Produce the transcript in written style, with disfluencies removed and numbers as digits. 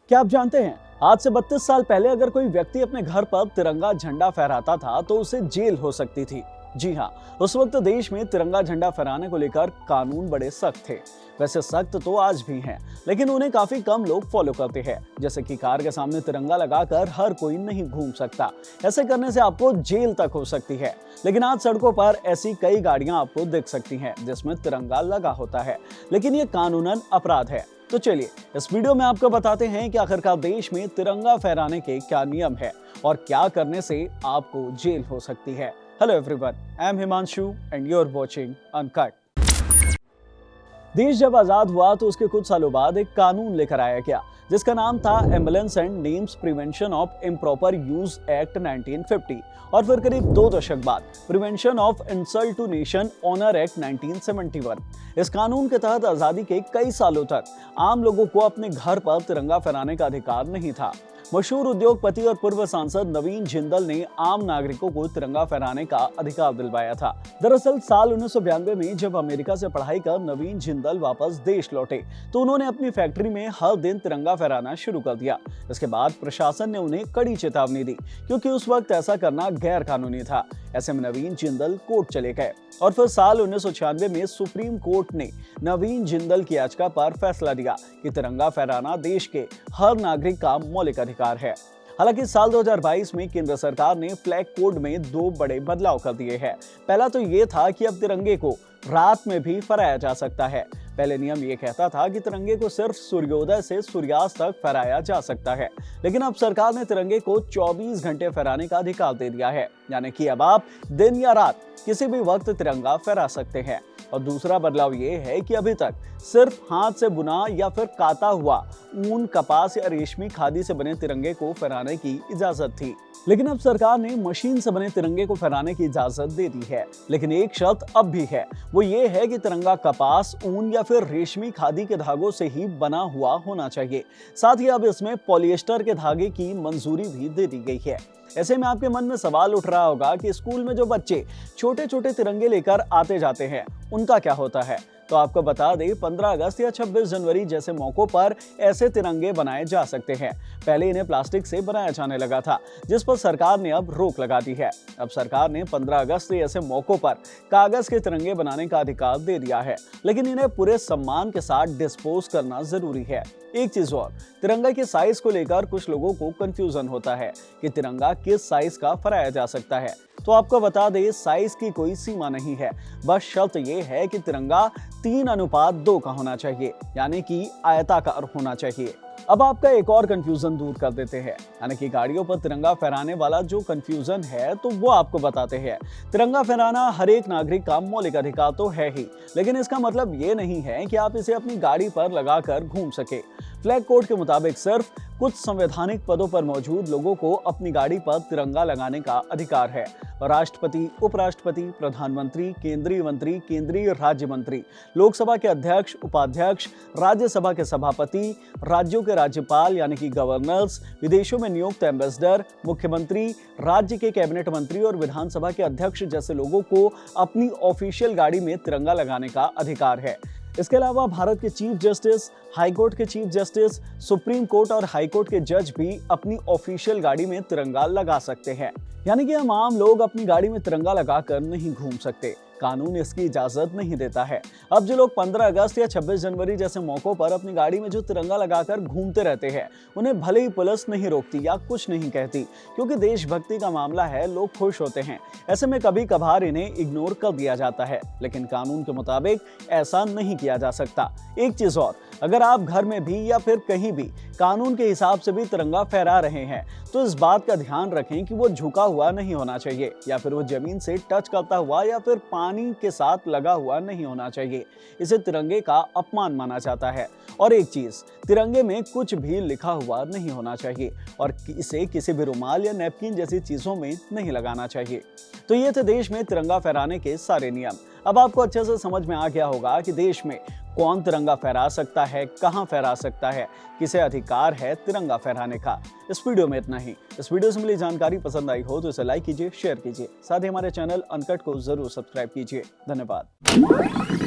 क्या आप जानते हैं, आज से 32 साल पहले अगर कोई व्यक्ति अपने घर पर तिरंगा झंडा फहराता था तो उसे जेल हो सकती थी। जी हाँ, उस वक्त देश में तिरंगा झंडा फहराने को लेकर कानून बड़े सख्त थे। वैसे सख्त तो आज भी हैं, लेकिन उन्हें काफी कम लोग फॉलो करते हैं। जैसे कि कार के सामने तिरंगा लगाकर हर कोई नहीं घूम सकता। ऐसे करने से आपको जेल तक हो सकती है। लेकिन आज सड़कों पर ऐसी कई गाड़ियां आपको दिख सकती हैं जिसमें तिरंगा लगा होता है, लेकिन ये कानूनन अपराध है। तो चलिए इस वीडियो में आपको बताते हैं कि आखिरकार देश में तिरंगा फहराने के क्या नियम है और क्या करने से आपको जेल हो सकती है। Hello everyone, I am Himanshu and you are watching Uncut. देश जब आजाद हुआ तो उसके कुछ सालों बाद एक कानून लेकर आया गया जिसका नाम था emblems and names prevention of improper use act 1950 और फिर करीब 2 दशक बाद prevention of insult to nation honour act 1971। इस कानून के तहत आजादी के कई सालों तक आम लोगों को अपने घर पर तिरंगा फहराने का अधिकार नहीं था। मशहूर उद्योगपति और पूर्व सांसद नवीन जिंदल ने आम नागरिकों को तिरंगा फहराने का अधिकार दिलवाया था। दरअसल साल 1992 में जब अमेरिका से पढ़ाई कर नवीन जिंदल वापस देश लौटे तो उन्होंने अपनी फैक्ट्री में हर दिन तिरंगा फहराना शुरू कर दिया। इसके बाद प्रशासन ने उन्हें कड़ी चेतावनी दी क्योंकि उस वक्त ऐसा करना गैर कानूनी था। ऐसे में नवीन जिंदल कोर्ट चले गए और फिर साल 1996 में सुप्रीम कोर्ट ने नवीन जिंदल की याचिका पर फैसला दिया कि तिरंगा फहराना देश के हर नागरिक का मौलिक अधिकार है। हालांकि साल 2022 में केंद्र सरकार ने फ्लैग कोड में 2 बड़े बदलाव कर दिए हैं। पहला तो ये था कि अब तिरंगे को रात में भी फहराया जा सकता है। पहले नियम ये कहता था कि तिरंगे को सिर्फ सूर्योदय से सूर्यास्त तक फहराया जा सकता है, लेकिन अब सरकार ने तिरंगे को 24 घंटे फहराने का अधिकार दे दिया है, यानी कि अब आप दिन या रात किसी भी वक्त तिरंगा फहरा सकते हैं। और दूसरा बदलाव ये है कि अभी तक सिर्फ हाथ से बुना या फिर काता हुआ ऊन, कपास या रेशमी खादी से बने तिरंगे को फहराने की इजाजत थी, लेकिन अब सरकार ने मशीन से बने तिरंगे को फहराने की इजाजत दे दी है। लेकिन एक शर्त अब भी है, वो ये है कि तिरंगा कपास, ऊन या फिर रेशमी खादी के धागों से ही बना हुआ होना चाहिए। साथ ही अब इसमें पॉलिएस्टर के धागे की मंजूरी भी दे दी गई है। ऐसे में आपके मन में सवाल उठ रहा होगा कि स्कूल में जो बच्चे छोटे छोटे तिरंगे लेकर आते जाते हैं उनका क्या होता है। तो आपको बता दें, 15 अगस्त या 26 जनवरी जैसे मौकों पर ऐसे तिरंगे बनाए जा सकते हैं। पहले इन्हें प्लास्टिक से बनाया जाने लगा था, जिस पर सरकार ने अब रोक लगा दी है। अब सरकार ने 15 अगस्त से ऐसे मौकों पर कागज के तिरंगे बनाने का अधिकार दे दिया है, लेकिन इन्हें पूरे सम्मान के साथ डिस्पोज करना जरूरी है। एक चीज और, तिरंगा के साइज को लेकर कुछ लोगों को कंफ्यूजन होता है कि तिरंगा किस साइज का फहराया जा सकता है। तो आपको बता दें, साइज की कोई सीमा नहीं है, बस शर्त ये है कि तिरंगा 3:2 का होना चाहिए, यानी कि आयताकार होना चाहिए। अब आपका एक और कंफ्यूजन दूर कर देते हैं, यानी कि गाड़ियों पर तिरंगा फहराने वाला जो कंफ्यूजन है तो वो आपको बताते हैं। तिरंगा फहराना हर एक नागरिक का मौलिक अधिकार तो है ही, लेकिन इसका मतलब ये नहीं है कि आप इसे अपनी गाड़ी पर लगाकर घूम सके। फ्लैग कोड के मुताबिक सिर्फ कुछ संवैधानिक पदों पर मौजूद लोगों को अपनी गाड़ी पर तिरंगा लगाने का अधिकार है। राष्ट्रपति, उपराष्ट्रपति, प्रधानमंत्री, केंद्रीय मंत्री, केंद्रीय राज्य मंत्री, लोकसभा के अध्यक्ष, उपाध्यक्ष, राज्यसभा के सभापति, राज्यों के राज्यपाल यानी कि गवर्नर्स, विदेशों में नियुक्त एम्बेसडर, मुख्यमंत्री, राज्य के कैबिनेट मंत्री और विधानसभा के अध्यक्ष जैसे लोगों को अपनी ऑफिशियल गाड़ी में तिरंगा लगाने का अधिकार है। इसके अलावा भारत के चीफ जस्टिस, हाई कोर्ट के चीफ जस्टिस, सुप्रीम कोर्ट और हाई कोर्ट के जज भी अपनी ऑफिशियल गाड़ी में तिरंगा लगा सकते हैं। यानी कि हम आम लोग अपनी गाड़ी में तिरंगा लगाकर नहीं घूम सकते, कानून इसकी इजाजत नहीं देता है। अब जो लोग 15 अगस्त या 26 जनवरी जैसे मौकों पर अपनी गाड़ी में जो तिरंगा लगाकर घूमते रहते हैं, उन्हें भले ही पुलिस नहीं रोकती या कुछ नहीं कहती, क्योंकि देशभक्ति का मामला है, लोग खुश होते हैं। ऐसे में कभी कभार इन्हें इग्नोर कर दिया जाता है, लेकिन कानून के मुताबिक ऐसा नहीं किया जा सकता। एक चीज और, अगर आप घर में भी या फिर कहीं भी कानून के हिसाब से भी तिरंगा फहरा रहे हैं तो इस बात का ध्यान रखें कि वो झुका हुआ नहीं होना चाहिए, या फिर वो जमीन से टच करता हुआ या फिर पानी के साथ लगा हुआ नहीं होना चाहिए। इसे तिरंगे का अपमान माना जाता है। और एक चीज, तिरंगे में कुछ भी लिखा हुआ नहीं होना चाहिए और इसे किसी भी रुमाल या नैपकिन जैसी चीजों में नहीं लगाना चाहिए। तो ये थे देश में तिरंगा फहराने के सारे नियम। अब आपको अच्छे से समझ में आ गया होगा कि देश में कौन तिरंगा फहरा सकता है, कहां फहरा सकता है, किसे अधिकार है तिरंगा फहराने का। इस वीडियो में इतना ही। इस वीडियो से मिली जानकारी पसंद आई हो तो इसे लाइक कीजिए, शेयर कीजिए, साथ ही हमारे चैनल अनकट को जरूर सब्सक्राइब कीजिए। धन्यवाद।